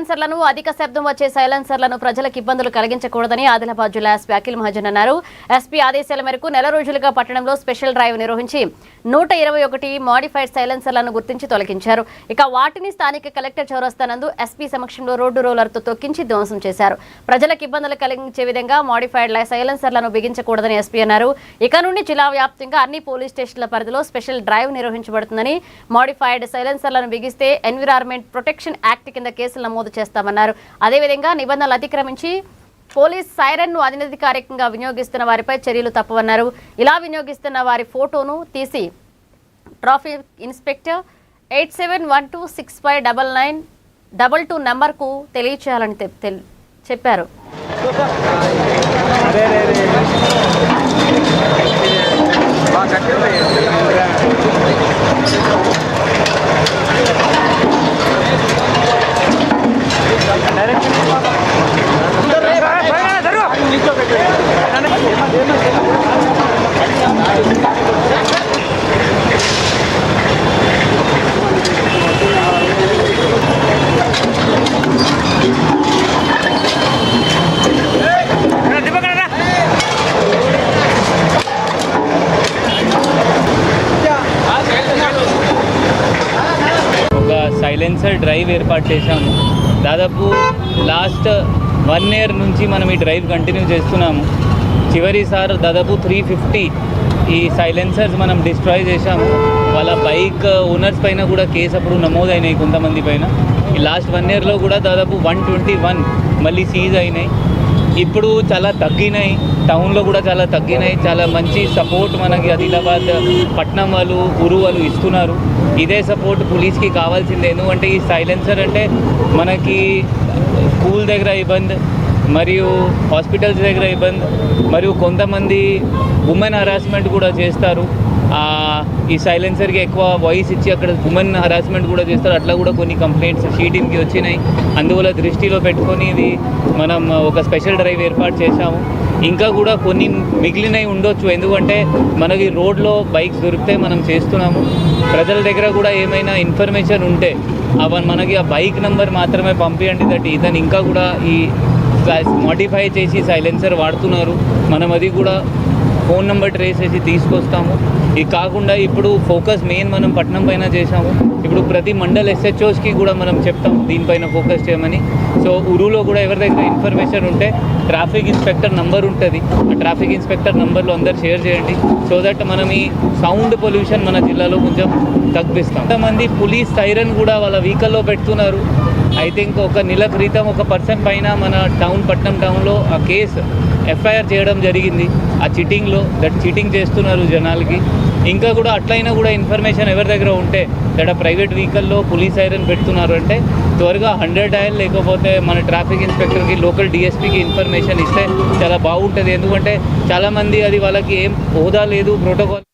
సైలెన్సర్లను అధిక శబ్దం వచ్చే సైలెన్సర్లను ప్రజలకు ఇబ్బందులు కలిగించకూడదని ఆదిలాబాద్ జిల్లా ఎస్పీ అఖిల్ మహాజన్ అన్నారు. ఎస్పీ ఆదేశాల మేరకు నెల రోజులుగా పట్టణంలో స్పెషల్ డ్రైవ్ నిర్వహించి 121 మాడిఫైడ్ సైలెన్సర్లను గుర్తించి తొలగించారు. ఇక వాటిని స్థానిక కలెక్టర్ చౌరస్తా నందు ఎస్పీ సమక్షంలో రోడ్డు రోలర్తో తొక్కించి ధ్వంసం చేశారు. ప్రజలకు ఇబ్బందులు కలిగించే విధంగా మాడిఫైడ్ సైలెన్సర్లను బిగించకూడదని ఎస్పీ అన్నారు. ఇక నుండి జిల్లా వ్యాప్తంగా అన్ని పోలీస్ స్టేషన్ల పరిధిలో స్పెషల్ డ్రైవ్ నిర్వహించబడుతుందని, మాడిఫైడ్ సైలెన్సర్లను బిగిస్తే ఎన్విరాన్మెంట్ ప్రొటెక్షన్ యాక్ట్ కింద కేసులు నమోదు చేస్తామన్నారు. అదేవిధంగా నిబంధనలు అతిక్రమించి పోలీస్ సైరన్ను అనధికారికంగా వినియోగిస్తున్న వారిపై చర్యలు తప్పవన్నారు. ఇలా వినియోగిస్తున్న వారి ఫోటోను తీసి ట్రాఫిక్ ఇన్స్పెక్టర్ 8712659922 నంబర్కు తెలియచేయాలని చెప్పారు. సైలెన్సర్ డ్రైవ్ ఏర్పాటు చేశాము. దాదాపు లాస్ట్ 1 year నుంచి మనం ఈ డ్రైవ్ కంటిన్యూ చేస్తున్నాము. చివరిసారి దాదాపు 350 ఈ సైలెన్సర్స్ మనం డిస్ట్రాయ్ చేశాము. వాళ్ళ బైక్ ఓనర్స్ పైన కూడా కేసు అప్పుడు నమోదైనాయి కొంతమంది పైన. ఈ లాస్ట్ 1 yearలో కూడా దాదాపు 121 మళ్ళీ సీజ్ అయినాయి. ఇప్పుడు చాలా తగ్గినాయి, టౌన్లో కూడా చాలా తగ్గినాయి. చాలా మంచి సపోర్ట్ మనకి ఆదిలాబాద్ పట్నం వాళ్ళు, ఊరు వాళ్ళు ఇస్తున్నారు. ఇదే సపోర్ట్ పోలీస్కి కావాల్సిందే. ఎందుకంటే ఈ సైలెన్సర్ అంటే మనకి స్కూల్ దగ్గర ఇబ్బంది, మరియు హాస్పిటల్స్ దగ్గర ఇబ్బంది, మరియు కొంతమంది ఉమెన్ హరాస్మెంట్ కూడా చేస్తారు. ఈ సైలెన్సర్కి ఎక్కువ వాయిస్ ఇచ్చి అక్కడ ఉమెన్ హరాస్మెంట్ కూడా చేస్తారు. అట్లా కూడా కొన్ని కంప్లైంట్స్ షీటింగ్కి వచ్చినాయి. అందువల్ల దృష్టిలో పెట్టుకొని ఇది మనం ఒక స్పెషల్ డ్రైవ్ ఏర్పాటు చేశాము. ఇంకా కూడా కొన్ని మిగిలినవి ఉండొచ్చు, ఎందుకంటే మనకి రోడ్లో బైక్స్ దొరికితే మనం చేస్తున్నాము. ప్రజల దగ్గర కూడా ఏమైనా ఇన్ఫర్మేషన్ ఉంటే మనకి ఆ బైక్ నెంబర్ మాత్రమే పంపించండి. దట్ ఇతను ఇంకా కూడా ఈ మోడిఫై చేసి సైలెన్సర్ వాడుతున్నారు, మనం అది కూడా ఫోన్ నెంబర్ ట్రేస్ చేసి తీసుకొస్తాము. ఇది కాకుండా ఇప్పుడు ఫోకస్ మెయిన్ మనం పట్నం పైన చేసాము. ఇప్పుడు ప్రతి మండల్ SHOస్కి కూడా మనం చెప్తాము దీనిపైన ఫోకస్ చేయమని. సో ఊరులో కూడా ఎవరి దగ్గర ఇన్ఫర్మేషన్ ఉంటే ట్రాఫిక్ ఇన్స్పెక్టర్ నంబర్ ఉంటుంది, ఆ ట్రాఫిక్ ఇన్స్పెక్టర్ నంబర్లో అందరు షేర్ చేయండి. సో దట్ మనం ఈ సౌండ్ పొల్యూషన్ మన జిల్లాలో కొంచెం తగ్గిస్తాం. కొంతమంది పోలీస్ సైరన్ కూడా వాళ్ళ వెహికల్లో పెడుతున్నారు. ఐ థింక్ ఒక నెల క్రితం ఒక పర్సన్ పైన మన పట్నం టౌన్లో ఆ కేసు FIR చేయడం జరిగింది. ఆ చీటింగ్లో చీటింగ్ చేస్తున్నారు జనాలకి. ఇంకా కూడా అట్లయినా కూడా ఇన్ఫర్మేషన్ ఎవరి దగ్గర ఉంటే ఇక్కడ ప్రైవేట్ వెహికల్లో పోలీస్ సైరన్ పెడుతున్నారు అంటే త్వరగా 100 డయల్ లేకపోతే మన ట్రాఫిక్ ఇన్స్పెక్టర్కి, లోకల్ DSPకి ఇన్ఫర్మేషన్ ఇస్తే చాలా బాగుంటుంది. ఎందుకంటే చాలామంది అది వాళ్ళకి ఏం హోదా లేదు, ప్రోటోకాల్